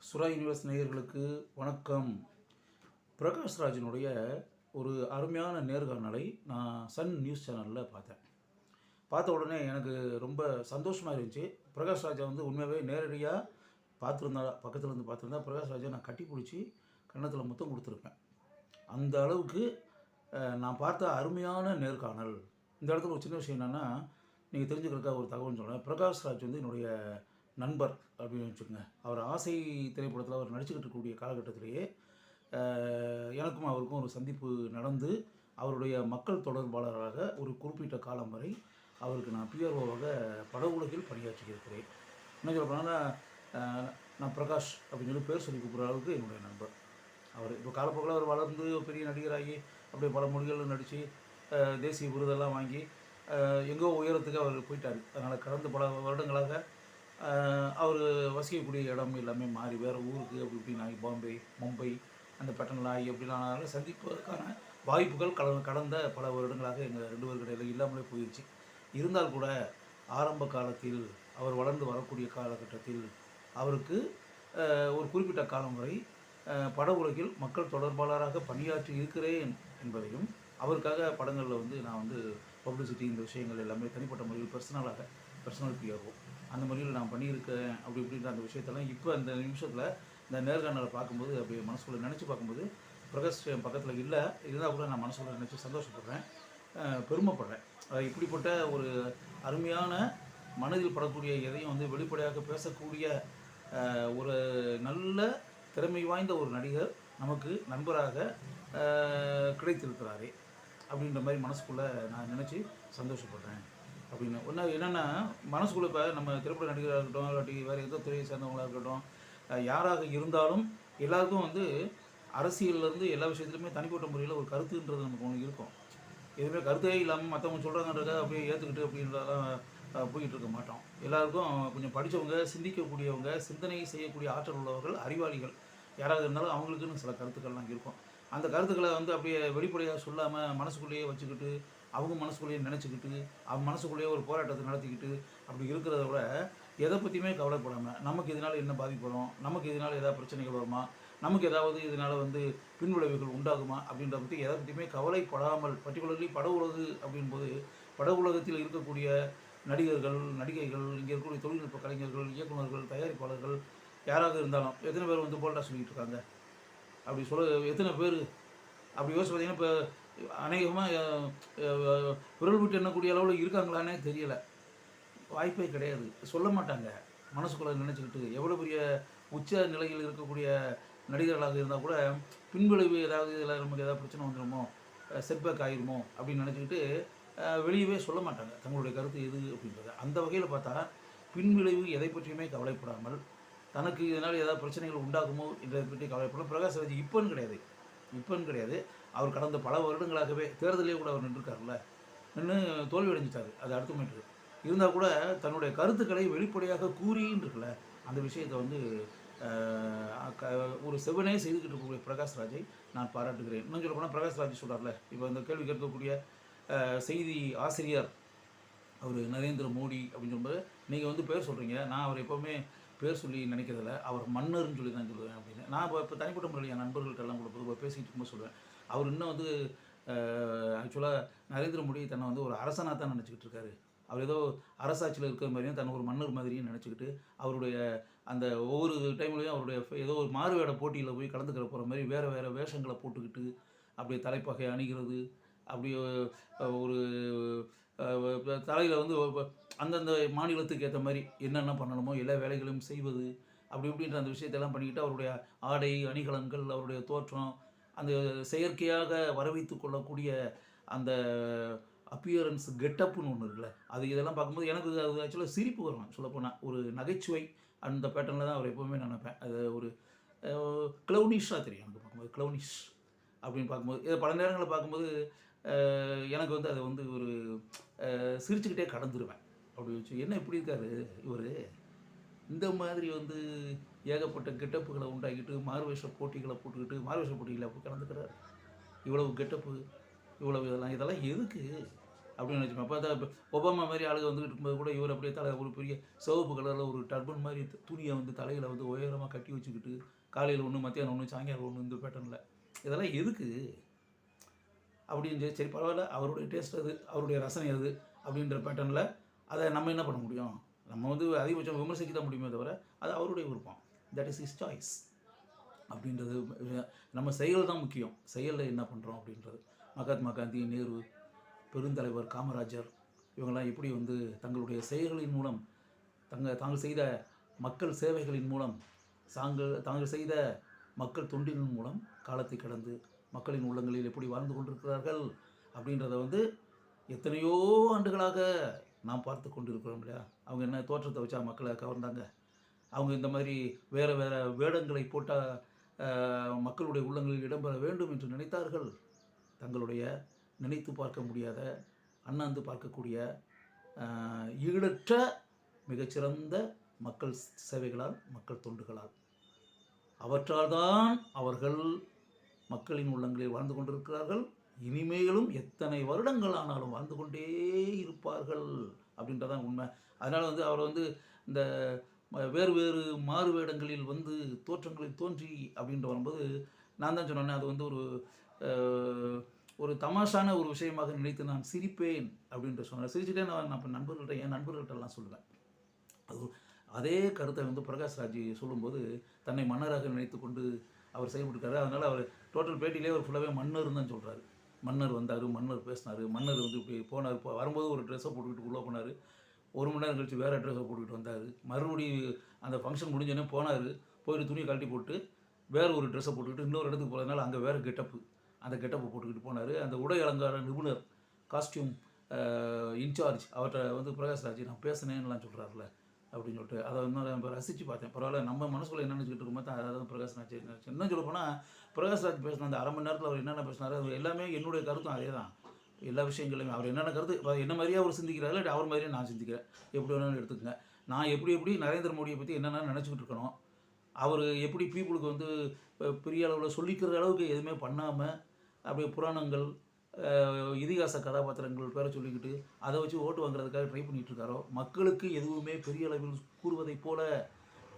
சுரா யூனிவர்ஸ் நேயர்களுக்கு வணக்கம். பிரகாஷ் ராஜினுடைய ஒரு அருமையான நேர்காணலை நான் சன் நியூஸ் சேனலில் பார்த்தேன். பார்த்த உடனே எனக்கு ரொம்ப சந்தோஷமாக இருந்துச்சு. பிரகாஷ் ராஜை வந்து உண்மையாகவே நேரடியாக பக்கத்தில் இருந்து பார்த்துருந்தா பிரகாஷ் ராஜை நான் கட்டி பிடிச்சி கன்னத்தில் முத்தம் கொடுத்துருப்பேன். அந்த அளவுக்கு நான் பார்த்த அருமையான நேர்காணல். இந்த இடத்துல ஒரு சின்ன விஷயம் என்னென்னா, நீங்கள் தெரிஞ்சுக்கிறதுக்காக ஒரு தகவல் சொல்கிறேன். பிரகாஷ் ராஜ் வந்து என்னுடைய நண்பர் அப்படின்னு வச்சுக்கோங்க. அவர் ஆசை திரைப்படத்தில் அவர் நடிச்சுக்கிட்டு இருக்கக்கூடிய காலகட்டத்திலேயே எனக்கும் அவருக்கும் ஒரு சந்திப்பு நடந்து, அவருடைய மக்கள் தொடர்பாளராக ஒரு குறிப்பிட்ட காலம் வரை அவருக்கு நான் பிஆர்ஓவாக பட உலகில் பணியாற்றியிருக்கிறேன். என்ன சொல்ல போனால் நான் பிரகாஷ் அப்படின்னு சொல்லி பேர் சொல்லி கூப்பிட்ற அளவுக்கு என்னுடைய நண்பர் அவர். இப்போ காலப்போக்கில் அவர் வளர்ந்து பெரிய நடிகராகி அப்படியே பல மொழிகளில் நடித்து தேசிய விருதெல்லாம் வாங்கி எங்கோ உயரத்துக்கு அவர் போயிட்டார். அதனால் கடந்த பல வருடங்களாக அவர் வசிக்கக்கூடிய இடம் எல்லாமே மாறி வேறு ஊருக்கு அப்படி இப்படின்னு ஆகி பாம்பே, மும்பை, அந்த பேட்டர்னில் ஆகி அப்படிலாம் சந்திப்பதற்கான வாய்ப்புகள் கடந்த பல வருடங்களாக எங்கள் 2 பேருக்கு இடையில் இல்லாமலே போயிடுச்சு. இருந்தால் கூட ஆரம்ப காலத்தில் அவர் வளர்ந்து வரக்கூடிய காலகட்டத்தில் அவருக்கு ஒரு குறிப்பிட்ட காலம் வரை பட உலகில் மக்கள் தொடர்பாளராக பணியாற்றி இருக்கிறேன் என்பதையும், அவருக்காக படங்களில் வந்து நான் வந்து பப்ளிசிட்டி இந்த விஷயங்கள் எல்லாமே தனிப்பட்ட முறையில் பர்சனல் பிஆர்ஓ அந்த முறையில் நான் பண்ணியிருக்கேன் அப்படி இப்படின்ற அந்த விஷயத்தெல்லாம் இப்போ அந்த நிமிஷத்தில் இந்த நேர்காணலை பார்க்கும்போது அப்படி மனசுக்குள்ளே நினச்சி பார்க்கும்போது பிரகாஷ் பக்கத்தில் இருந்தால் கூட நான் மனசுக்குள்ளே நினச்சி சந்தோஷப்படுறேன், பெருமைப்படுறேன். இப்படிப்பட்ட ஒரு அருமையான மனதில் படக்கூடிய எதையும் வந்து வெளிப்படையாக பேசக்கூடிய ஒரு நல்ல திறமை வாய்ந்த ஒரு நடிகர் நமக்கு நண்பராக கிடைத்திருக்கிறாரே அப்படின்ற மாதிரி மனசுக்குள்ளே நான் நினச்சி சந்தோஷப்படுறேன். அப்படின்னு ஒன்று என்னென்னா, மனசுக்குள்ளே இப்போ நம்ம திரைப்பட நடிகராக இருக்கட்டும், இல்லாட்டி வேறு எந்த துறையை சேர்ந்தவங்களாக இருக்கட்டும், யாராக இருந்தாலும் எல்லாருக்கும் வந்து அரசியல்லேருந்து எல்லா விஷயத்துலையுமே தனிப்பட்ட முறையில் ஒரு கருத்துன்றது நமக்கு ஒன்று இருக்கும். எதுவுமே கருத்தே இல்லாமல் மற்றவங்க சொல்கிறாங்கன்றத அப்படியே ஏற்றுக்கிட்டு அப்படின்றதெல்லாம் போய்கிட்டு இருக்க மாட்டோம். எல்லாருக்கும் கொஞ்சம் படித்தவங்க, சிந்திக்கக்கூடியவங்க, சிந்தனை செய்யக்கூடிய ஆற்றல் உள்ளவர்கள், அறிவாளிகள் யாராக இருந்தாலும் அவங்களுக்குன்னு சில கருத்துக்கள்லாம் இருக்கும். அந்த கருத்துக்களை வந்து அப்படியே வெளிப்படையாக சொல்லாமல் மனசுக்குள்ளேயே வச்சுக்கிட்டு, அவங்க மனசுக்குள்ளேயே நினச்சிக்கிட்டு, அவங்க மனசுக்குள்ளேயே ஒரு போராட்டத்தை நடத்திக்கிட்டு அப்படி இருக்கிறத விட, எதை பற்றியுமே கவலைப்படாமல் நமக்கு இதனால் என்ன பாதிப்பு வரும், நமக்கு இதனால் ஏதாவது பிரச்சனைகள் வருமா, நமக்கு ஏதாவது இதனால் வந்து பின்விளைவுகள் உண்டாகுமா அப்படின்றத பற்றி எதை பற்றியுமே கவலைப்படாமல், பர்டிகுலர்லி பட உலகு அப்படின்போது பட உலகத்தில் இருக்கக்கூடிய நடிகர்கள், நடிகைகள், இங்கே இருக்கக்கூடிய தொழில்நுட்ப கலைஞர்கள், இயக்குநர்கள், தயாரிப்பாளர்கள் யாராக இருந்தாலும் எத்தனை பேர் வந்து போல்டாக சொல்லிகிட்டு இருக்காங்க அப்படி எத்தனை பேர் அப்படி யோசிச்சு பார்த்தீங்கன்னா, இப்போ அநேகமாக விரல் விட்டு எண்ணக்கூடிய அளவில் இருக்காங்களானே தெரியலை. வாய்ப்பே கிடையாது, சொல்ல மாட்டாங்க. மனசுக்குள்ளே நினச்சிக்கிட்டு எவ்வளோ பெரிய உச்ச நிலையில் இருக்கக்கூடிய நடிகர்களாக இருந்தால் கூட பின்விளைவு ஏதாவது இதில் நமக்கு ஏதாவது பிரச்சனை வந்துடுமோ, செட்பேக் ஆகிருமோ அப்படின்னு நினச்சிக்கிட்டு வெளியவே சொல்ல மாட்டாங்க தங்களுடைய கருத்து எது அப்படின்றத. அந்த வகையில் பார்த்தா பின்விளைவு எதை பற்றியுமே கவலைப்படாமல், தனக்கு இதனால் ஏதாவது பிரச்சனைகள் உண்டாகுமோ என்றதை பற்றி கவலைப்படும் பிரகாஷ் ராஜ் இப்போன்னு கிடையாது. அவர் கடந்த பல வருடங்களாகவே தேர்தலே கூட அவர் நின்றுருக்காருல்ல, நின்று தோல்வி அடைஞ்சிட்டார். அது அடுத்த மீட்ரு இருந்தால் கூட தன்னுடைய கருத்துக்களை வெளிப்படையாக கூறின்னு இருக்குல்ல, அந்த விஷயத்தை வந்து ஒரு செவனே செய்துக்கிட்டு இருக்கக்கூடிய பிரகாஷ் ராஜை நான் பாராட்டுகிறேன். இன்னும் சொல்ல போனால் பிரகாஷ் ராஜ் சொல்கிறார்ல, இப்போ இந்த கேள்வி கேட்கக்கூடிய செய்தி ஆசிரியர் அவர் நரேந்திர மோடி அப்படின்னு சொல்லும்போது நீங்கள் வந்து பேர் சொல்கிறீங்க. நான் அவர் எப்போவுமே பேர் சொல்லி நினைக்கிறதில்ல, அவர் மன்னர்னு சொல்லி தான் சொல்லுவேன் அப்படின்னு. நான் இப்போ தனிப்பட்ட முறையில் என் நண்பர்கள்ட்டெல்லாம் கூட பொதுவாக பேசிகிட்டு இருக்கும்போது சொல்லுவேன். அவர் இன்னும் வந்து ஆக்சுவலாக நரேந்திர மோடி தன்னை வந்து ஒரு அரசனாக தான் நினச்சிக்கிட்டு இருக்காரு. அவர் ஏதோ அரசாட்சியில் இருக்கிற மாதிரியும் தன்னை ஒரு மன்னர் மாதிரியும் நினச்சிக்கிட்டு அவருடைய அந்த ஒவ்வொரு டைம்லையும் அவருடைய ஏதோ ஒரு மாறுவேட போட்டியில் போய் கலந்துக்கிற போகிற மாதிரி வேறு வேஷங்களை போட்டுக்கிட்டு அப்படியே தலைப்பகை அணிகிறது, அப்படியே ஒரு தலையில் வந்து அந்தந்த மாநிலத்துக்கு ஏற்ற மாதிரி என்னென்ன பண்ணணுமோ எல்லா வேலைகளையும் செய்வது அப்படி இப்படின்ற அந்த விஷயத்தெல்லாம் பண்ணிக்கிட்டு அவருடைய ஆடை அணிகலன்கள், அவருடைய தோற்றம், அந்த செயற்கையாக வரவைத்து கொள்ளக்கூடிய அந்த அப்பியரன்ஸ் கெட்டப்புன்னு ஒன்று இருக்குல்ல, இதெல்லாம் பார்க்கும்போது எனக்கு அது ஆக்சுவலாக சிரிப்பு வரும். சொல்லப்போனால் ஒரு நகைச்சுவை அந்த பேட்டர்னில் தான் அவர் எப்போவுமே நினைப்பேன். அது ஒரு க்ளவுனிஷாக தெரியும் எனக்கு பார்க்கும்போது. க்ளவுனிஷ் அப்படின்னு பார்க்கும்போது இதை பல நேரங்களில் பார்க்கும்போது எனக்கு வந்து அதை வந்து ஒரு சிரிச்சுக்கிட்டே கடந்துருவேன். அப்படி வச்சு என்ன இப்படி இருக்காரு இவர், இந்த மாதிரி வந்து ஏகப்பட்ட கெட்டப்புகளை உண்டாக்கிட்டு மாறுவேஷ போட்டிகளை போட்டுக்கிட்டு மாறுவேஷ போட்டிகளை அப்படி கலந்துக்கிறார். இவ்வளவு கெட்டப்பு, இவ்வளவு இதெல்லாம் எதுக்கு? அப்படின்னு நினச்சிப்பேன். பார்த்தா இப்போ ஒபாமா மாதிரி ஆளுங்க வந்துகிட்டு இருக்கும்போது கூட இவர் அப்படியே ஒரு பெரிய சிவப்பு கலரில் ஒரு டர்பன் மாதிரி துணியை வந்து தலையில் வந்து உயரமாக கட்டி வச்சுக்கிட்டு காலையில் ஒன்று மத்தியானம் ஒன்று சாயங்காலம் ஒன்று இந்த பேட்டர்னில் இதெல்லாம் எதுக்கு அப்படின்னு சரி பரவாயில்ல, அவருடைய டேஸ்ட் அது, அவருடைய ரசனை அது அப்படின்ற பேட்டர்னில் அதை நம்ம என்ன பண்ண முடியும்? நம்ம வந்து அதிகபட்சம் விமர்சிக்க தான் முடியுமே தவிர அது அவருடைய விருப்பம். தட் இஸ் ஹிஸ் சாய்ஸ் அப்படின்றது. நம்ம செயல் தான் முக்கியம். செயலில் என்ன பண்ணுறோம் அப்படின்றது. மகாத்மா காந்தி, நேரு, பெருந்தலைவர் காமராஜர் இவங்கெல்லாம் எப்படி வந்து தங்களுடைய செயல்களின் மூலம் தாங்கள் செய்த மக்கள் சேவைகளின் மூலம் தாங்கள் செய்த மக்கள் தொண்டின் மூலம் காலத்தை கடந்து மக்களின் உள்ளங்களில் எப்படி வாழ்ந்து கொண்டிருக்கிறார்கள் அப்படின்றத வந்து எத்தனையோ ஆண்டுகளாக நாம் பார்த்து கொண்டிருக்கிறோம் இல்லையா? அவங்க என்ன தோற்றத்தை வச்சா மக்களை கவர்ந்தாங்க? அவங்க இந்த மாதிரி வேறு வேறு வேடங்களை போட்டால் மக்களுடைய உள்ளங்களில் இடம்பெற வேண்டும் என்று நினைத்தார்கள். தங்களுடைய நினைத்து பார்க்க முடியாத, அண்ணாந்து பார்க்கக்கூடிய ஈடற்ற மிகச்சிறந்த மக்கள் சேவைகளால், மக்கள் தொண்டுகளால், அவற்றால் தான் அவர்கள் மக்களின் உள்ளங்களில் வாழ்ந்து கொண்டிருக்கிறார்கள். இனிமேலும் எத்தனை வருடங்கள் ஆனாலும் வாழ்ந்து கொண்டே இருப்பார்கள் அப்படின்றதான் உண்மை. அதனால் வந்து அவரை வந்து இந்த வேறு வேறு மாறு வேடங்களில் வந்து தோற்றங்களில் தோன்றி அப்படின்ட்டு வரும்போது நான் தான் சொன்னேன், அது வந்து ஒரு தமாஷான ஒரு விஷயமாக நினைத்து நான் சிரிப்பேன் அப்படின்ட்டு சொன்னேன். சிரிச்சுட்டே நான் என் நண்பர்கள்ட்டெல்லாம் சொல்லுவேன். அதே கருத்தை வந்து பிரகாஷ்ராஜ் சொல்லும்போது தன்னை மன்னராக நினைத்து கொண்டு அவர் செயல்பட்டுருக்காரு. அதனால் அவர் டோட்டல் பேட்டியிலே அவர் ஃபுல்லாகவே மன்னர் தான் சொல்கிறாரு. மன்னர் வந்தார், மன்னர் பேசினார், மன்னர் வந்து இப்படி போனார், வரும்போது ஒரு ட்ரெஸ்ஸை போட்டுக்கிட்டு உள்ளே போனார், 1 மணி நேரம் கழித்து வேறு ட்ரெஸ்ஸை போட்டுக்கிட்டு வந்தார், மறுபடியும் அந்த ஃபங்க்ஷன் முடிஞ்சோடனே போயிட்டு துணியை கழட்டி போட்டு வேறு ஒரு ட்ரெஸ்ஸை போட்டுக்கிட்டு இன்னொரு இடத்துக்கு போகிறதுனால அங்கே வேறு கெட்டப்பு, அந்த கெட்டப்பை போட்டுக்கிட்டு போனார். அந்த உடை அலங்கார நிபுணர், காஸ்டியூம் இன்சார்ஜ் அவர்கிட்ட வந்து பிரகாஷ்ராஜ் நான் பேசினேன்னுலாம் சொல்கிறாருல அப்படின்னு சொல்லிட்டு அதை வந்து நான் ரசித்து பார்த்தேன். பரவாயில்ல, நம்ம மனசுக்குள்ள என்ன நினச்சிக்கிட்டு இருக்கும்போது தான் அதாவது பிரகாஷ்ராஜ் நினச்சி இன்னும் சொல்ல போனால் பிரகாஷ்ராஜ் பேசின அந்த 1/2 மணி நேரத்தில் அவர் என்னென்ன பேசினார் அது எல்லாமே என்னுடைய கருத்தும் அதே தான். எல்லா விஷயங்களையுமே அவர் என்னென்ன கருத்து என்ன மாதிரியே அவர் சிந்திக்கிறாரு, இல்லை அவர் மாதிரியே நான் சிந்திக்கிறேன், எப்படி வேணாலும் எடுத்துக்கங்க. நான் எப்படி நரேந்திர மோடியை பற்றி என்னென்ன நினச்சிக்கிட்டு இருக்கணும், அவர் எப்படி பீப்புளுக்கு வந்து பெரிய அளவில் சொல்லிக்கிற அளவுக்கு எதுவுமே பண்ணாமல் அப்படியே புராணங்கள் இதிகாச கதாபாத்திரங்கள் பேரை சொல்லிக்கிட்டு அதை வச்சு ஓட்டு வாங்குறதுக்காக ட்ரை பண்ணிகிட்ருக்காரோ, மக்களுக்கு எதுவுமே பெரிய அளவில் கூறுவதைப் போல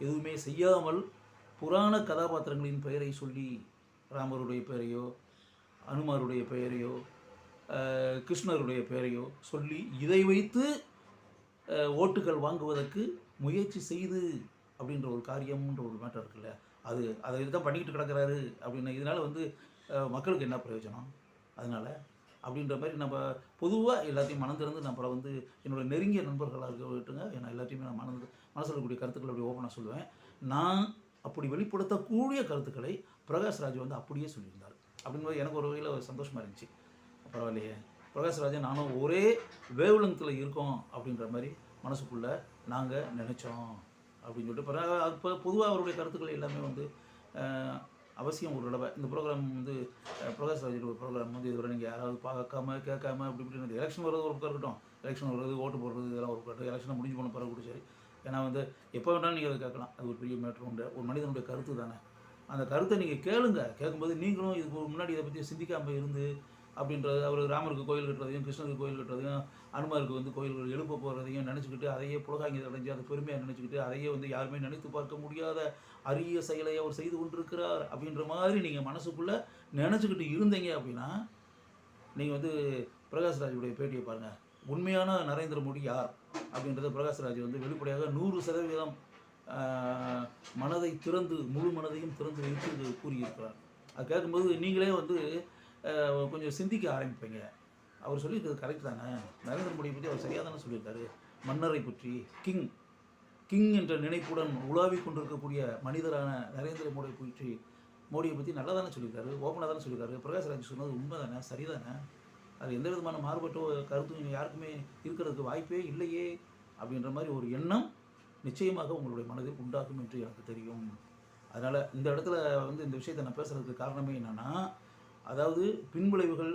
எதுவுமே செய்யாமல் புராண கதாபாத்திரங்களின் பெயரை சொல்லி ராமருடைய பெயரையோ, அனுமாருடைய பெயரையோ, கிருஷ்ணருடைய பெயரையோ சொல்லி இதை வைத்து ஓட்டுகள் வாங்குவதற்கு முயற்சி செய்து அப்படின்ற ஒரு காரியம்ன்ற ஒரு மேட்டர் இருக்குல்ல, அதை தான் பண்ணிக்கிட்டு கிடக்கிறாரு அப்படின்னு. இதனால் வந்து மக்களுக்கு என்ன பிரயோஜனம்? அதனால் அப்படின்ற மாதிரி நம்ம பொதுவாக எல்லாத்தையும் மனந்திறந்து நம்மளை வந்து என்னோடய நெருங்கிய நண்பர்களாக இருக்கட்டுங்க, ஏன்னா எல்லாத்தையுமே நான் மனசில் இருக்கக்கூடிய கருத்துக்களை அப்படி ஓப்பனாக சொல்லுவேன். நான் அப்படி வெளிப்படுத்தக்கூடிய கருத்துக்களை பிரகாஷ்ராஜ் வந்து அப்படியே சொல்லியிருந்தார் அப்படின்போது எனக்கு ஒரு வகையில் சந்தோஷமாக இருந்துச்சு. பரவாயில்லையே, பிரகாஷ்ராஜை நானும் ஒரே வேவ்லெங்த்தில் இருக்கோம் அப்படின்ற மாதிரி மனசுக்குள்ளே நாங்கள் நினச்சோம் அப்படின்னு சொல்லிட்டு இப்போ பொதுவாக அவருடைய கருத்துக்கள் எல்லாமே வந்து அவசியம் ஒரு தடவை இந்த ப்ரோக்ராம் வந்து பிரகாஷ்ராஜோட ஒரு ப்ரோக்ராம் வந்து இதுவரை நீங்கள் யாராவது பார்க்காம கேட்காம அப்படி இப்படின்னு எலெக்ஷன் வர்றது ஒரு பக்கம் இருக்கட்டும், எலெக்ஷன் வர்றது ஓட்டு போடுறது இதெல்லாம் ஒரு பக்கம், எலெக்ஷனை முடிஞ்சு போன பிறகு கூட சரி. ஏன்னா வந்து எப்போ வேணாலும் நீங்கள் அதை கேட்கலாம், அது ஒரு பெரிய மேட்ரு உண்டு, ஒரு மனிதனுடைய கருத்து தானே. அந்த கருத்தை நீங்கள் கேட்கும்போது நீங்களும் இதுக்கு முன்னாடி இதை பற்றி சிந்திக்காமல் இருந்து அப்படின்றது அவர் ராமருக்கு கோயில் கட்டுறதையும், கிருஷ்ணருக்கு கோயில் கட்டுறதையும், அனுமாருக்கு வந்து கோயில்கள் எழுப்ப போகிறதையும் நினச்சிக்கிட்டு அதையே புலகாங்கி அடைஞ்சு அதை பெருமையாக நினச்சிக்கிட்டு அதையே வந்து யாருமே நினைத்து பார்க்க முடியாத அரிய செயலை அவர் செய்து கொண்டிருக்கிறார் அப்படின்ற மாதிரி நீங்கள் மனசுக்குள்ளே நினச்சிக்கிட்டு இருந்தீங்க அப்படின்னா நீங்கள் வந்து பிரகாஷ்ராஜுடைய பேட்டியை பாருங்கள். உண்மையான நரேந்திர மோடி யார் அப்படின்றத பிரகாஷ்ராஜ் வந்து வெளிப்படையாக 100% மனதை திறந்து முழு மனதையும் திறந்து வைத்து கூறியிருக்கிறார். அது கேட்கும்போது நீங்களே வந்து கொஞ்சம் சிந்திக்க ஆரம்பிப்பீங்க. அவர் சொல்லியிருக்கிறது கரெக்ட் தானே, நரேந்திர மோடியை பற்றி அவர் சரியாக தானே சொல்லியிருக்காரு. மன்னரை பற்றி கிங் என்ற நினைப்புடன் உலாவி கொண்டிருக்கக்கூடிய மனிதரான நரேந்திர மோடியை பற்றி நல்லா தானே சொல்லியிருக்காரு, ஓப்பனாக தானே சொல்லியிருக்காரு. பிரகாஷ்ராஜ் சொன்னது உண்மை தானே, சரிதானே, அது எந்த விதமான மாறுபட்ட கருத்தும் யாருக்குமே இருக்கிறதுக்கு வாய்ப்பே இல்லையே அப்படின்ற மாதிரி ஒரு எண்ணம் நிச்சயமாக உங்களுடைய மனதில் உண்டாகும் என்று எனக்கு தெரியும். அதனால் இந்த இடத்துல வந்து இந்த விஷயத்தை நான் பேசுகிறதுக்கு காரணமே என்னென்னா, அதாவது பின்விளைவுகள்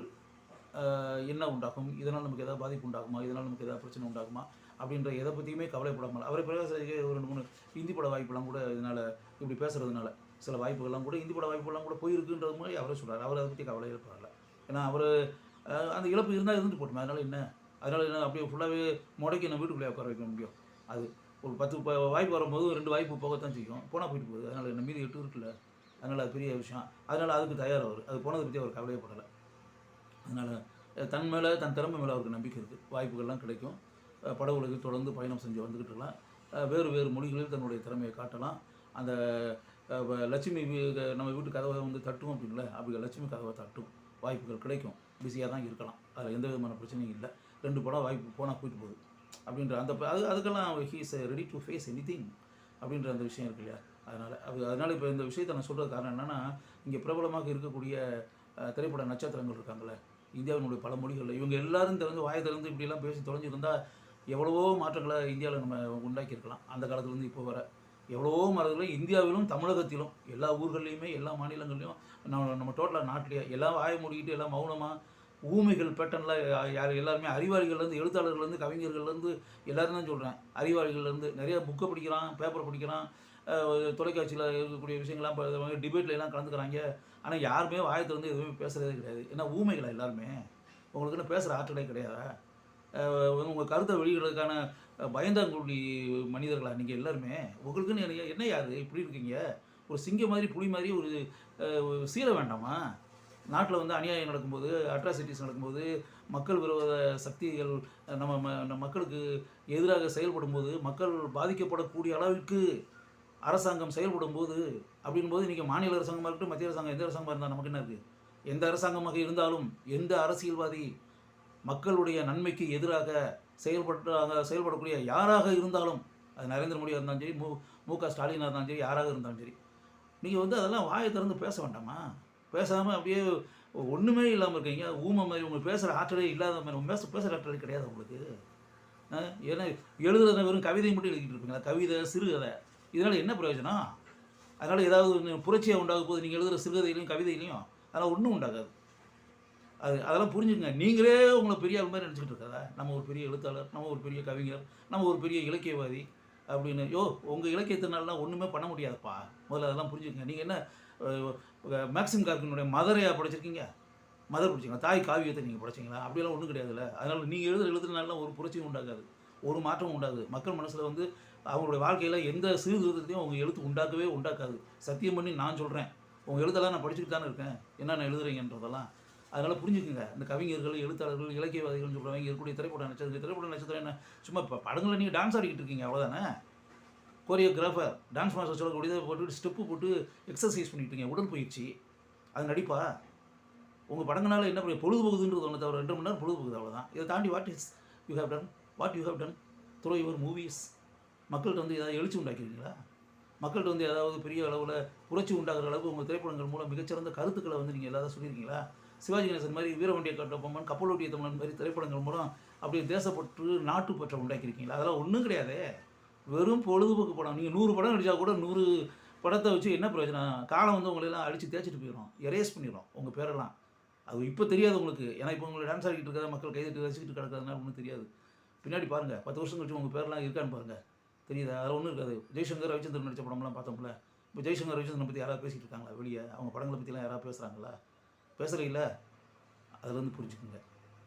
என்ன உண்டாகும், இதனால் நமக்கு எதாவது பாதிப்பு உண்டாகுமா, இதனால் நமக்கு எதாவது பிரச்சனை உண்டாகுமா அப்படின்ற எதை பற்றியுமே கவலைப்படாமல் அவரை பிரகாஷ்ராஜ் ஒரு 2-3 ஹிந்தி பட வாய்ப்புலாம் கூட இதனால் இப்படி பேசுகிறதுனால சில வாய்ப்புகள்லாம் கூட ஹிந்தி பட வாய்ப்புகள்லாம் கூட போயிருக்குன்றது மாதிரி அவரே சொல்கிறார். அவர் அதை பற்றி கவலையே படலை. ஏன்னா அவர் அந்த இழப்பு இருந்தால் இருந்துட்டு போட்டுமே, அதனால் என்ன அதனால் என்ன அப்படியே ஃபுல்லாகவே முடக்கி நான் வீட்டுக்குள்ளே உட்கார வைக்க முடியும்? அது ஒரு 10 வாய்ப்பு வரும்போது 2 வாய்ப்பு போகத்தான் செய்யும். போனால் போயிட்டு போகுது. அதனால் என்ன மீதி 8 இருக்குல்ல. அதனால் அது பெரிய விஷயம். அதனால் அதுக்கு தயார் அவர். அது போனதை பற்றி அவர் கவலையே படலை. அதனால் தன் மேலே தன் திறமை மேலே அவருக்கு நம்பிக்கை இருக்குது. வாய்ப்புகள்லாம் கிடைக்கும். பட உலகில் தொடர்ந்து பயணம் செஞ்சு வந்துக்கிட்டு இருக்கலாம். வேறு வேறு மொழிகளில் தன்னுடைய திறமையை காட்டலாம். அந்த லட்சுமி நம்ம வீட்டு கதவை வந்து தட்டும் அப்படின்ல, அப்படி லட்சுமி கதவை தட்டும். வாய்ப்புகள் கிடைக்கும். பிஸியாக தான் இருக்கலாம். அதில் எந்த விதமான பிரச்சனையும் இல்லை. 2 படம் வாய்ப்பு போனால் போயிட்டு போகுது அப்படின்ற அந்த அதுக்கெல்லாம் he is ready to face anything அப்படின்ற அந்த விஷயம் இருக்கு இல்லையா? அதனால் இப்போ இந்த விஷயத்தை நான் சொல்கிறது காரணம் என்னென்னா, இங்கே பிரபலமாக இருக்கக்கூடிய திரைப்பட நட்சத்திரங்கள் இருக்காங்களே, இந்தியாவினுடைய பல மொழிகளில் இவங்க எல்லாரும் திறந்து வாயை திறந்து இப்படிலாம் பேசி தொலைஞ்சிருந்தால் எவ்வளவோ மாற்றங்களை இந்தியாவில் நம்ம உண்டாக்கியிருக்கலாம். அந்த காலத்துலேருந்து இப்போ வர எவ்வளவோ மாறுதல்களை இந்தியாவிலும் தமிழகத்திலும் எல்லா ஊர்கள்லையுமே எல்லா மாநிலங்கள்லையும் நம்ம டோட்டலாக நாட்டிலேயே எல்லாம் வாயை மூடிக்கிட்டு எல்லாம் மௌனமாக ஊமைகள் பேட்டர்னில் யார் எல்லாருமே அறிவாளிகள்லேருந்து எழுத்தாளர்கள்லேருந்து கவிஞர்கள்லேருந்து எல்லோரும் தான் சொல்கிறேன். அறிவாளிகள்லேருந்து நிறைய புக்கை படிக்கிறான், பேப்பரை படிக்கிறான், தொலைக்காட்சியில் இருக்கக்கூடிய விஷயங்கள்லாம் டிபேட்டில் எல்லாம் கலந்துக்கிறாங்க. ஆனால் யாருமே வாயத்தை வந்து எதுவுமே பேசுகிறதே கிடையாது. ஏன்னா ஊமைகளா எல்லாருமே? உங்களுக்குன்னு பேசுகிற ஆற்றலே கிடையாதா? உங்கள் கருத்தை வெளியிடுறதுக்கான பயந்தாங்குடி மனிதர்களா நீங்கள் எல்லாருமே? உங்களுக்குன்னு என்ன யார் இப்படி இருக்கீங்க? ஒரு சிங்கம் மாதிரி புலி மாதிரி ஒரு சீர வேண்டாமா? நாட்டில் வந்து அநியாயம் நடக்கும்போது, அட்ராசிட்டிஸ் நடக்கும்போது, மக்கள் விரோத சக்திகள் நம்ம மக்களுக்கு எதிராக செயல்படும்போது, மக்கள் பாதிக்கப்படக்கூடிய அளவிற்கு அரசாங்கம் செயல்படும்போது, அப்படின்போது நீங்கள் மாநில அரசாங்கமாக இருக்கட்டும், மத்திய அரசாங்கம் எந்த அரசாங்கமாக இருந்தால் நமக்கு என்ன இருக்குது? எந்த அரசாங்கமாக இருந்தாலும், எந்த அரசியல்வாதி மக்களுடைய நன்மைக்கு எதிராக செயல்படக்கூடிய யாராக இருந்தாலும், அது நரேந்திர மோடியாக இருந்தாலும் சரி, மு.க. ஸ்டாலினாக இருந்தாலும் சரி, யாராக இருந்தாலும் சரி, நீங்கள் வந்து அதெல்லாம் வாயை திறந்து பேச வேண்டாமா? பேசாமல் அப்படியே ஒன்றுமே இல்லாமல் இருக்கீங்க. ஊமை மாதிரி உங்களுக்கு பேசுகிற ஆற்றலே இல்லாத மாதிரி பேசுகிற ஆற்றலே கிடையாது உங்களுக்கு. ஏன்னா எழுதுறத வெறும் கவிதை மட்டும் எழுதிக்கிட்டு இருப்பீங்களா? கவிதை, சிறுகதை, இதனால் என்ன பிரயோஜனம்? அதனால் ஏதாவது புரட்சியாக உண்டாகும் போது நீங்கள் எழுதுகிற சிறுகதையிலையும் கவிதையிலையும் அதெல்லாம் ஒன்றும் உண்டாகாது. அதெல்லாம் புரிஞ்சுக்கங்க. நீங்களே உங்களை பெரிய ஆள் மாதிரி நினச்சிக்கிட்டு இருக்காதா? நம்ம ஒரு பெரிய எழுத்தாளர், நம்ம ஒரு பெரிய கவிஞர், நம்ம ஒரு பெரிய இலக்கியவாதி அப்படின்னு. உங்கள் இலக்கியத்தினாலாம் ஒன்றுமே பண்ண முடியாதுப்பா. முதல்ல அதெல்லாம் புரிஞ்சுக்கங்க. நீங்கள் என்ன மேக்சிம் கார்கினுடைய மதரையா படிச்சிருக்கீங்க? மதர் படிச்சிங்களா? தாய் காவியத்தை நீங்கள் படிச்சிங்களா? அப்படியெல்லாம் ஒன்றும் கிடையாதுல்ல. அதனால் நீங்கள் எழுதுனாலாம் ஒரு புரட்சியும் உண்டாகாது, ஒரு மாற்றமும் உண்டாகுது. மக்கள் மனசில் வந்து அவங்களுடைய வாழ்க்கையில் எந்த சீர்திருத்தத்தையும் அவங்க எழுத்து உண்டாக்காது. சத்தியம் பண்ணி நான் சொல்கிறேன். உங்கள் எழுத்தெல்லாம் நான் படிச்சுட்டு தானே இருக்கேன், என்னென்ன எழுதுறீங்கன்றதெல்லாம். அதனால் புரிஞ்சுக்குங்க. இந்த கவிஞர்கள், எழுத்தாளர்கள், இலக்கியவாதிகள்னு சொல்கிறவங்க இருக்கக்கூடிய திரைப்பட நட்சத்திரம் என்ன சும்மா படங்களில் நீங்கள் டான்ஸ் ஆடிக்கிட்டு இருக்கீங்க, அவ்வளோதானே? கோரியோகிராஃபர், டான்ஸ் மாஸ்டர் சொல்லக்கூடியதை போட்டு ஸ்டெப்பு போட்டு எக்ஸசைஸ் பண்ணிட்டு இருக்கீங்க, உடற்பயிற்சி. அது நடிப்பா? உங்கள் படங்களால் என்ன பொழுதுபோகுதுன்றது ஒன்று தவிர 2 மணி நேரம் பொழுதுபோகுது, அவ்வளோதான். இதை தாண்டி what you have done through your movies? மக்கள்கிட்ட வந்து ஏதாவது எழுச்சி உண்டாக்கிருக்கீங்களா? மக்கள்கிட்ட வந்து ஏதாவது பெரிய அளவில் புரட்சி உண்டாகிற அளவுக்கு உங்கள் திரைப்படங்கள் மூலம் மிகச்சிறந்த கருத்துக்களை வந்து நீங்கள் எல்லாரும் சொல்லியிருக்கீங்களா? சிவாஜி கணேசன் மாதிரி, வீரவண்டிய கட்டபொம்மன், கப்பலோட்டிய தமிழன் மாதிரி திரைப்படங்கள் மூலம் அப்படியே தேசப்பற்று, நாட்டுப்பற்றை உண்டாக்கியிருக்கீங்களா? அதெல்லாம் ஒன்றும் கிடையாது. வெறும் பொழுதுபோக்கு படம். நீங்கள் 100 படம் நடித்தா கூட 100 படத்தை வச்சு என்ன பிரயோஜனம்? காலம் வந்து உங்களெல்லாம் அடித்து தேய்ச்சிட்டு போயிடும், எரேஸ் பண்ணிடும் உங்கள் பேரெல்லாம். அது இப்போ தெரியாது உங்களுக்கு. ஏன்னா இப்போ உங்களை டான்ஸ் ஆடிக்கிட்டு இருக்கிற மக்கள் கைதட்டி ரசிக்கிட்டு கிடக்கிறதுனால ஒன்றும் தெரியாது. பின்னாடி பாருங்கள், 10 வருஷம் கழிச்சு உங்கள் பேரெல்லாம் இருக்கான்னு பாருங்கள், தெரியுதா? அதில் ஒன்றும் இருக்காது. ஜெய்சங்கர், ரவிச்சந்திரன் நடித்த படம்லாம் பார்த்தோம்ல. இப்போ ஜெய்சங்கர், ரவிச்சந்திரன் பற்றி யாராவது பேசிகிட்டு இருக்காங்களா வெளியே? அவங்க படங்களை பற்றிலாம் யாராவது பேசுகிறாங்களா? பேசுகிறீங்களா? அதில் வந்து புரிஞ்சுக்குங்க.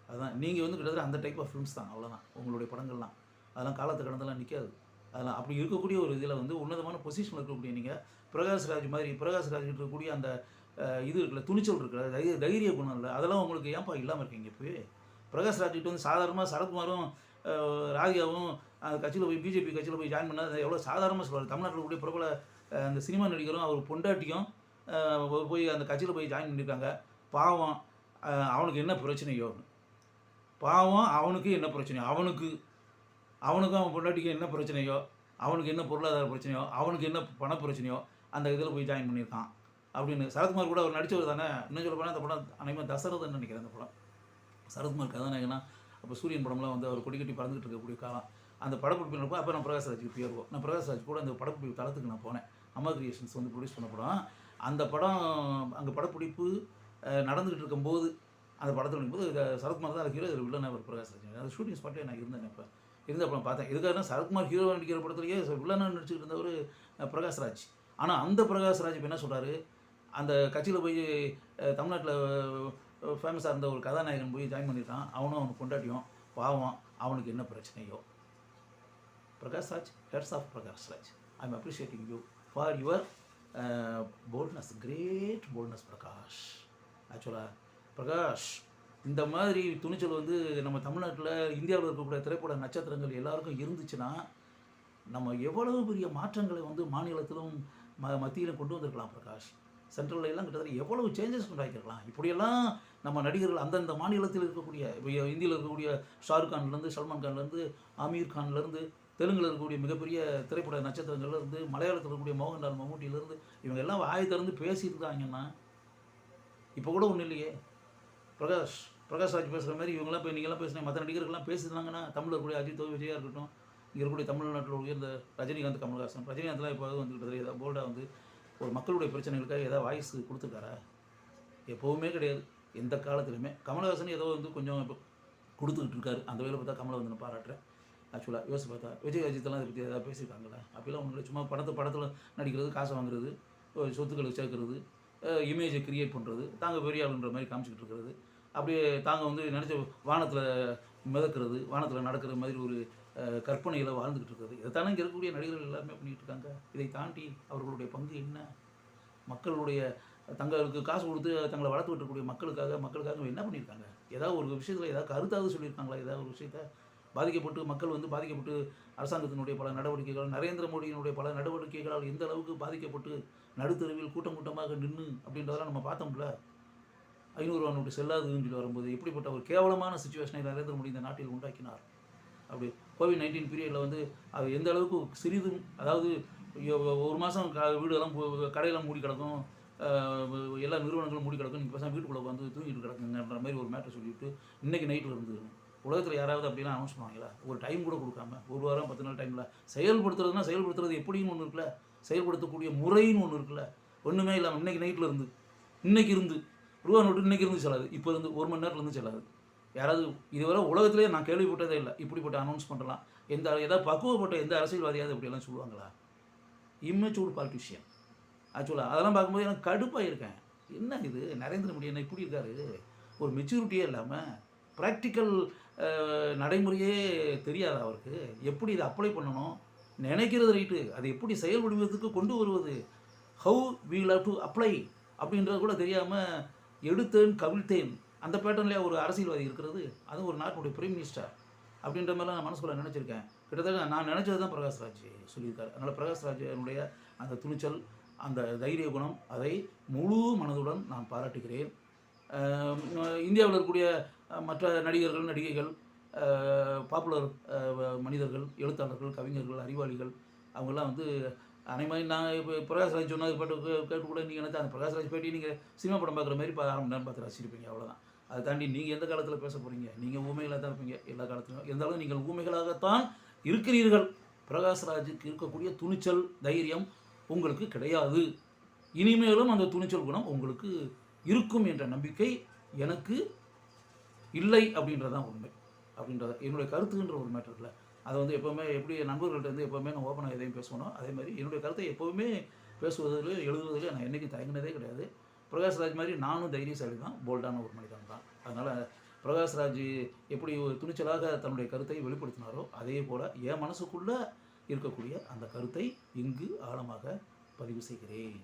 அதுதான் நீங்கள் வந்து கிட்டத்தட்ட அந்த டைப் ஆஃப் ஃபிலிம்ஸ் தான், அவ்வளோதான் உங்களுடைய படங்கள்லாம். அதெல்லாம் காலத்தை கடந்தெல்லாம் நிற்காது. அதெல்லாம் அப்படி இருக்கக்கூடிய ஒரு இதில் வந்து உன்னதமான பொசிஷனில் இருக்கக்கூடிய நீங்கள் பிரகாஷ்ராஜ் இருக்கக்கூடிய அந்த இது இருக்குல்ல, துணிச்சல் இருக்குல்ல, தைரிய குணம் இல்லை, அதெல்லாம் உங்களுக்கு ஏன்ப்பா இல்லாமல் இருக்கீங்க? இப்போ பிரகாஷ்ராஜ்கிட்ட வந்து சாதாரணமாக சரத்குமாரும் ராதிகாவும் அந்த கட்சியில் போய் பிஜேபி கட்சியில் போய் ஜாயின் பண்ணால் எவ்வளோ சாதாரணமாக சொல்லுவார். தமிழ்நாட்டில் கூடிய பிரபல அந்த சினிமா நடிகரும் அவர் பொண்டாட்டியும் போய் அந்த கட்சியில் போய் ஜாயின் பண்ணியிருக்காங்க. பாவம், அவனுக்கு என்ன பிரச்சனையோ, பாவம் அவனுக்கு என்ன பிரச்சனையோ, அவனுக்கும் அவன் பொண்டாட்டிக்கும் என்ன பிரச்சனையோ, அவனுக்கு என்ன பொருளாதார பிரச்சனையோ, அவனுக்கு என்ன பண பிரச்சனையோ, அந்த இதில் போய் ஜாயின் பண்ணியிருக்கான் அப்படின்னு. சரத்குமார் கூட அவர் நடித்தவர் தானே. இன்னும் சொல்ல போனால் அந்த படம் அனைவரும் தசரதன்னு நினைக்கிறேன். அந்த படம் சரத்குமார் கதாநாயகனா. அப்போ சூரியன் படம்லாம் வந்து அவர் கொடி கட்டி பறந்துகிட்டு இருக்கக்கூடிய காலம். அந்த படப்பிடிப்பு அப்போ நான் பிரகாஷ்ராஜுக்கு பேருவோம். நான் பிரகாஷ்ராஜ் கூட அந்த படப்பிடிப்பு தளத்துக்கு நான் போனேன். அம்மா கிரியேஷன்ஸ் வந்து ப்ரொடியூஸ் பண்ண படம். அந்த படம் அங்கே படப்பிடிப்பு நடந்துகிட்டு இருக்கும்போது, அந்த படத்தில் இருக்கும்போது சரத்குமார் தான் ஹீரோ, இதில் வில்லனாக ஒரு பிரகாஷ்ராஜ். அது ஷூட்டிங் ஸ்பாட்லேயே நான் இருந்தேன். இப்போ இருந்த படம் பார்த்தேன். இதுக்காக சரத்குமார் ஹீரோ நடிக்கிற படத்துலேயே வில்லனாக நடிச்சுட்டு இருந்தவர் பிரகாஷ்ராஜ். ஆனால் அந்த பிரகாஷ்ராஜ் இப்போ என்ன சொல்கிறாரு, அந்த கட்சியில் போய் தமிழ்நாட்டில் ஃபேமஸாக இருந்த ஒரு கதாநாயகன் போய் ஜாயின் பண்ணியிருக்கான். அவனும் அவனுக்கு கொண்டாட்டியும் பாவம் அவனுக்கு என்ன பிரச்சனையோ. Prakash Raj, hats off Prakash Raj. I am appreciating you for your boldness, great boldness Prakash. ஆக்சுவலாக பிரகாஷ், இந்த மாதிரி துணிச்சல் வந்து நம்ம தமிழ்நாட்டில் இந்தியாவில் இருக்கக்கூடிய திரைப்பட நட்சத்திரங்கள் எல்லாருக்கும் இருந்துச்சுன்னா நம்ம எவ்வளவு பெரிய மாற்றங்களை வந்து மாநிலத்திலும் மத்தியிலும் கொண்டு வந்திருக்கலாம் பிரகாஷ். சென்ட்ரலில் எல்லாம் கிட்டத்தட்ட எவ்வளவு சேஞ்சஸ் உண்டாக்கிருக்கலாம். இப்படியெல்லாம் நம்ம நடிகர்கள் அந்தந்த மாநிலத்தில் இருக்கக்கூடிய, இப்போ இந்தியில் இருக்கக்கூடிய ஷாருக் கான்லேருந்து, சல்மான் கான்லேருந்து, ஆமீர் கான்லேருந்து, தெலுங்கில் இருக்கக்கூடிய மிகப்பெரிய திரைப்பட நட்சத்திரங்கள்லேருந்து, மலையாளத்தில் இருக்கக்கூடிய மோகன்லால் மம்முட்டியிலேருந்து, இவங்க எல்லாம் வாயை திறந்து பேசியிருந்தாங்கன்னா இப்போ கூட ஒன்றும் இல்லையே. பிரகாஷ் ராஜ் பேசுகிற மாதிரி இவங்கெல்லாம் இப்போ நீங்கள்லாம் பேசுகிறேன், மற்ற நடிகர்கள்லாம் பேசியிருந்தாங்கன்னா தமிழில் இருக்கக்கூடிய அஜித், விஜயா இருக்கட்டும், இங்கே இருக்கக்கூடிய தமிழ்நாட்டில் உள்ள இந்த ரஜினிகாந்த், கமல்ஹாசன், ரஜினிகாந்த்லாம் இப்போ வந்துக்கிட்டது ஏதாவது போல்டாக வந்து ஒரு மக்களுடைய பிரச்சனைகளுக்காக ஏதாவது வாய்ஸ் கொடுத்துருக்காரா? எப்போவுமே கிடையாது, எந்த காலத்துலையுமே. கமல்ஹாசன் ஏதோ வந்து கொஞ்சம் இப்போ கொடுத்துக்கிட்டு இருக்காரு, அந்த வேலை பார்த்தா கமலை வந்து நான் பாராட்டுறேன். ஆக்சுவலாக யோசிச்சு பார்த்தா விஜய் அஜித்தெல்லாம் அதை பற்றி ஏதாவது பேசியிருக்காங்களா? அப்படிலாம் ஒன்றும் இல்லை. சும்மா படத்தில் நடிக்கிறது, காசை வாங்குறது, சொத்துக்களை சேர்க்கறது, இமேஜை கிரியேட் பண்ணுறது, தாங்க பெரிய ஆளுன்ற மாதிரி காமிச்சிக்கிட்டு இருக்கிறது, அப்படியே தாங்க வந்து நினச்ச வானத்தில் மிதக்கிறது, வானத்தில் நடக்கிற மாதிரி ஒரு கற்பனையில் வாழ்ந்துக்கிட்டு இருக்கிறது. இதைத்தானே இங்கே இருக்கக்கூடிய நடிகர்கள் எல்லாருமே பண்ணிகிட்டு இருக்காங்க. இதை தாண்டி அவர்களுடைய பங்கு என்ன? மக்களுடைய தங்களுக்கு காசு கொடுத்து தங்களை வளர்த்து விட்டுக்கூடிய மக்களுக்காக என்ன பண்ணியிருக்காங்க? ஏதாவது ஒரு விஷயத்தில் ஏதாவது கருத்தாவது சொல்லியிருக்காங்களா? ஏதாவது ஒரு விஷயத்தை மக்கள் வந்து பாதிக்கப்பட்டு அரசாங்கத்தினுடைய பல நடவடிக்கைகள், நரேந்திர மோடியினுடைய பல நடவடிக்கைகளால் எந்த அளவுக்கு பாதிக்கப்பட்டு நடுத்தருவில் கூட்டமாக நின்று அப்படின்றதெல்லாம் நம்ம பார்த்தோம்ல. 500 ரூபா நோட்டு செல்லாதுன்னு சொல்லி வரும்போது எப்படிப்பட்ட ஒரு கேவலமான சுச்சுவேஷனை நரேந்திர மோடி இந்த நாட்டில் உண்டாக்கினார். அப்படி கோவிட்-19 பீரியடில் வந்து அது எந்த அளவுக்கு சிறிதும், அதாவது ஒரு மாதம் வீடெல்லாம் கடையெல்லாம் மூடி கிடக்கும், எல்லா நிறுவனங்களும் மூடி கிடக்கும், நீங்கள் பசங்க வீட்டுக்குள்ளே வந்து தூங்கிட்டு கிடக்குங்கன்ற மாதிரி ஒரு மேட்டர் சொல்லிவிட்டு இன்றைக்கி நைட்டில் இருந்து உலகத்தில் யாராவது அப்படிலாம் அனௌன்ஸ் பண்ணுவாங்களா? ஒரு டைம் கூட கொடுக்காம, ஒரு வாரம் 10 நாள் டைமில் செயல்படுத்துறது எப்படின்னு ஒன்று இருக்குல்ல, செயல்படுத்தக்கூடிய முறைன்னு ஒன்று இருக்குல்ல, ஒன்றுமே இல்லாமல் இன்றைக்கி இருந்து ரூபா நோட்டு இன்றைக்கி இருந்து செல்லாது, இப்போ இருந்து 1 மணி நேரத்துலேருந்து செல்லாது. யாராவது இதுவரை உலகத்திலே நான் கேள்விப்பட்டதே இல்லை இப்படிப்பட்ட அனௌன்ஸ் பண்ணலாம். ஏதாவது பக்குவப்பட்ட எந்த அரசியல்வாதியாவது இப்படியெல்லாம் சொல்லுவாங்களா? Immatured politician. ஆக்சுவலாக அதெல்லாம் பார்க்கும்போது எனக்கு கடுப்பாக இருக்கேன். என்ன இது நரேந்திர மோடி என்ன இப்படி இருக்காரு? ஒரு மெச்சூரிட்டியே இல்லாமல், ப்ராக்டிக்கல் நடைமுறையே தெரியாது அவருக்கு. எப்படி இதை அப்ளை பண்ணணும், நினைக்கிறது ரைட்டு, அதை எப்படி செயல் வடிவத்துக்கு கொண்டு வருவது, how we love to apply அப்படின்றது கூட தெரியாமல் எடுத்தேன் கவிழ்த்தேன் அந்த பேட்டர்ன்லேயே ஒரு அரசியல்வாதி இருக்கிறது. அதுவும் ஒரு நாட்டினுடைய பிரைம் மினிஸ்டர் அப்படின்ற மாதிரிலாம் நான் மனசுக்குள்ள நினச்சிருக்கேன். கிட்டத்தட்ட நான் நினச்சது தான் பிரகாஷ் ராஜ் சொல்லியிருக்காரு. அதனால் பிரகாஷ் ராஜனுடைய அந்த துணிச்சல், அந்த தைரிய குணம், அதை முழு மனதுடன் நான் பாராட்டுகிறேன். இந்தியாவில் இருக்கக்கூடிய மற்ற நடிகர்கள், நடிகைகள், பாப்புலர் மனிதர்கள், எழுத்தாளர்கள், கவிஞர்கள், அறிவாளிகள், அவங்கெல்லாம் வந்து மாதிரி நான் இப்போ பிரகாஷ் ராஜ் சொன்னது கேட்டு கூட நீங்கள் நினைச்சா அந்த பிரகாஷ் ராஜ் பேட்டி நீங்கள் சினிமா படம் பார்க்குற மாதிரி 1/2 மணி நேரம் பார்த்து ரசிச்சிருப்பீங்க, அவ்வளோதான். அதை தாண்டி நீங்கள் எந்த காலத்தில் பேச போகிறீங்க? நீங்கள் ஊமைகளாக தான் இருப்பீங்க எல்லா காலத்துலையும். இருந்தாலும் நீங்கள் ஊமைகளாகத்தான் இருக்கிறீர்கள். பிரகாஷ் ராஜுக்கு இருக்கக்கூடிய துணிச்சல், தைரியம் உங்களுக்கு கிடையாது. இனிமேலும் அந்த துணிச்சல் குணம் உங்களுக்கு இருக்கும் என்ற நம்பிக்கை எனக்கு இல்லை அப்படின்றதான் உண்மை. அப்படின்றத என்னுடைய கருத்துன்ற ஒரு மேட்டர் இல்லை. அதை வந்து எப்போவுமே எப்படி நண்பர்கள்ட்ட வந்து எப்போவுமே நான் ஓப்பனாக எதையும் பேசணும், அதே மாதிரி என்னுடைய கருத்தை எப்போவுமே பேசுவதில், எழுதுவதில் நான் என்றைக்கும் தயங்கினதே கிடையாது. பிரகாஷ் ராஜ் மாதிரி நானும் தைரியசாலி தான், போல்டான ஒரு மனிதன் தான். அதனால் பிரகாஷ் ராஜ் எப்படி ஒரு துணிச்சலாக தன்னுடைய கருத்தை வெளிப்படுத்தினாரோ அதே போல் என் மனசுக்குள்ளே இருக்கக்கூடிய அந்த கருத்தை இங்கு ஆழமாக பதிவு செய்கிறேன்.